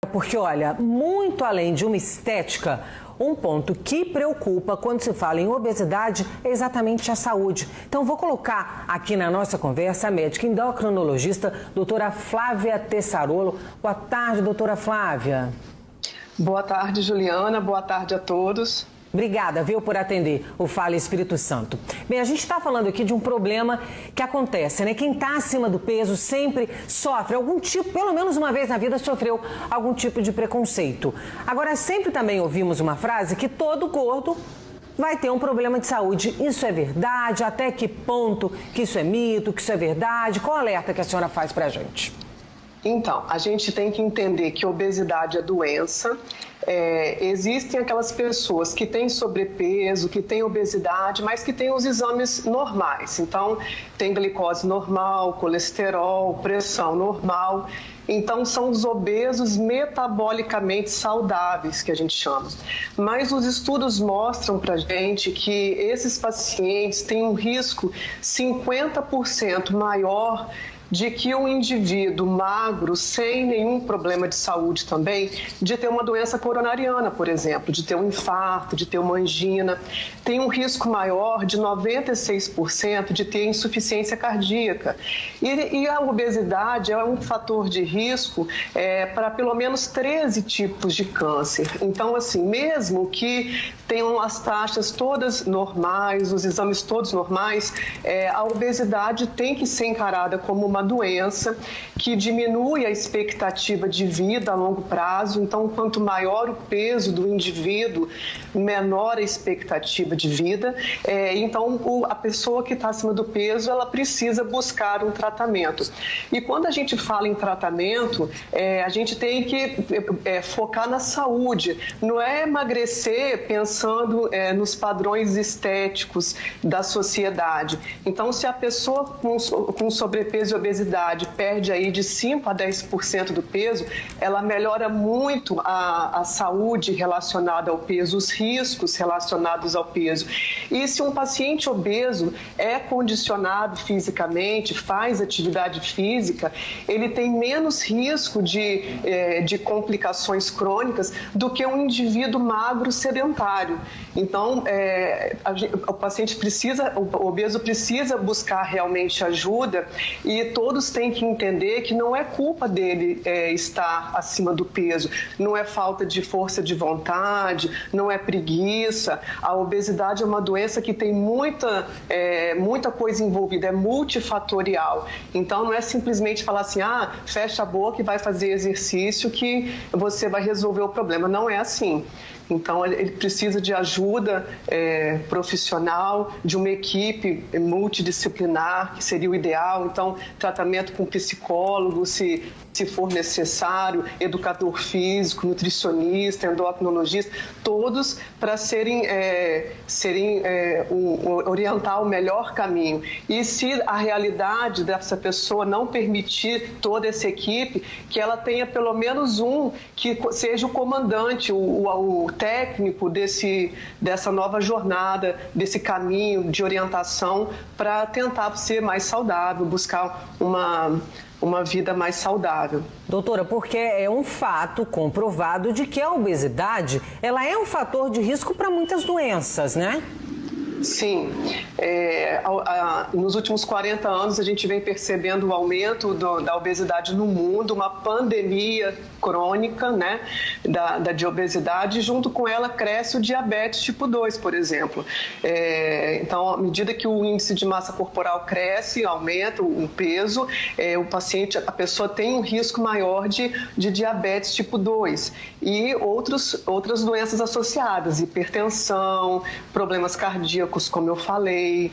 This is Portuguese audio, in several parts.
Porque, olha, muito além de uma estética, um ponto que preocupa quando se fala em obesidade é exatamente a saúde. Então, vou colocar aqui na nossa conversa a médica endocrinologista, doutora Flávia Tessarolo. Boa tarde, doutora Flávia. Boa tarde, Juliana. Boa tarde a todos. Obrigada, viu, por atender o Fala Espírito Santo. Bem, a gente está falando aqui de um problema que acontece, né? Quem está acima do peso sempre sofre algum tipo, pelo menos uma vez na vida, sofreu algum tipo de preconceito. Agora, sempre também ouvimos uma frase que todo gordo vai ter um problema de saúde. Isso é verdade? Até que ponto que isso é mito, que isso é verdade? Qual alerta que a senhora faz pra gente? Então, a gente tem que entender que obesidade é doença. Existem aquelas pessoas que têm sobrepeso, que têm obesidade, mas que têm os exames normais. Então, tem glicose normal, colesterol, pressão normal. Então, são os obesos metabolicamente saudáveis, que a gente chama. Mas os estudos mostram para a gente que esses pacientes têm um risco 50% maior de que um indivíduo magro, sem nenhum problema de saúde também, de ter uma doença coronariana, por exemplo, de ter um infarto, de ter uma angina, tem um risco maior de 96% de ter insuficiência cardíaca. E a obesidade é um fator de risco para pelo menos 13 tipos de câncer. Então, assim, mesmo que tenham as taxas todas normais, os exames todos normais, a obesidade tem que ser encarada como uma doença que diminui a expectativa de vida a longo prazo. Então, quanto maior o peso do indivíduo, menor a expectativa de vida. Então, a pessoa que está acima do peso, ela precisa buscar um tratamento. E quando a gente fala em tratamento, a gente tem que focar na saúde. Não é emagrecer pensando nos padrões estéticos da sociedade. Então, se a pessoa com sobrepeso e obesidade perde aí de 5 a 10% do peso, ela melhora muito a saúde relacionada ao peso, os riscos relacionados ao peso. E se um paciente obeso é condicionado fisicamente, faz atividade física, ele tem menos risco de complicações crônicas do que um indivíduo magro sedentário. Então, o obeso precisa buscar realmente ajuda e todos têm que entender que não é culpa dele estar acima do peso, não é falta de força de vontade, não é preguiça. A obesidade é uma doença que tem muita coisa envolvida, é multifatorial. Então, não é simplesmente falar assim, fecha a boca e vai fazer exercício que você vai resolver o problema. Não é assim. Então, ele precisa de ajuda profissional, de uma equipe multidisciplinar, que seria o ideal. Então, tratamento com psicólogo, se for necessário, educador físico, nutricionista, endocrinologista, todos para orientar o melhor caminho. E se a realidade dessa pessoa não permitir toda essa equipe, que ela tenha pelo menos um que seja o comandante, o técnico dessa nova jornada, desse caminho de orientação para tentar ser mais saudável, buscar uma vida mais saudável. Doutora, porque é um fato comprovado de que a obesidade, ela é um fator de risco para muitas doenças, né? Sim, nos últimos 40 anos a gente vem percebendo o aumento da obesidade no mundo, uma pandemia crônica, né, de obesidade, e junto com ela cresce o diabetes tipo 2, por exemplo. Então, à medida que o índice de massa corporal cresce, aumenta o peso, a pessoa tem um risco maior de diabetes tipo 2 e outras doenças associadas, hipertensão, problemas cardíacos, como eu falei,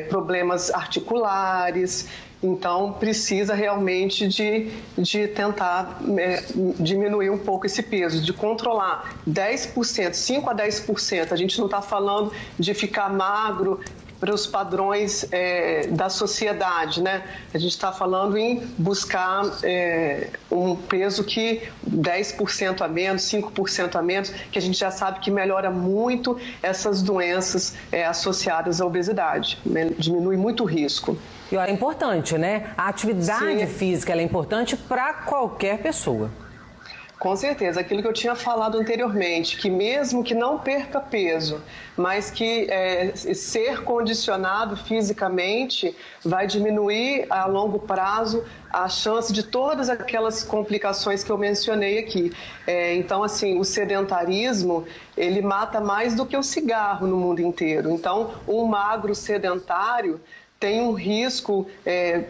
problemas articulares. Então, precisa realmente de tentar diminuir um pouco esse peso, de controlar 10%, 5 a 10%. A gente não está falando de ficar magro para os padrões da sociedade, né? A gente está falando em buscar um peso que 10% a menos, 5% a menos, que a gente já sabe que melhora muito essas doenças associadas à obesidade, né? Diminui muito o risco. E olha, é importante, né? A atividade física ela é importante para qualquer pessoa. Com certeza, aquilo que eu tinha falado anteriormente, que mesmo que não perca peso, mas que ser condicionado fisicamente vai diminuir a longo prazo a chance de todas aquelas complicações que eu mencionei aqui. Então, assim, o sedentarismo, ele mata mais do que o cigarro no mundo inteiro. Então, um magro sedentário tem um risco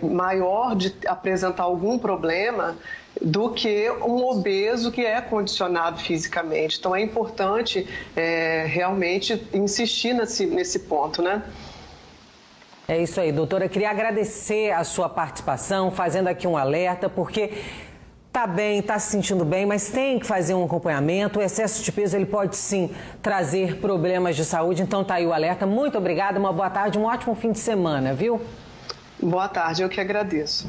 maior de apresentar algum problema do que um obeso que é condicionado fisicamente. Então, é importante realmente insistir nesse ponto, né? É isso aí, doutora. Eu queria agradecer a sua participação, fazendo aqui um alerta, porque tá bem, tá se sentindo bem, mas tem que fazer um acompanhamento. O excesso de peso, ele pode sim trazer problemas de saúde, então tá aí o alerta. Muito obrigada, uma boa tarde, um ótimo fim de semana, viu? Boa tarde, eu que agradeço.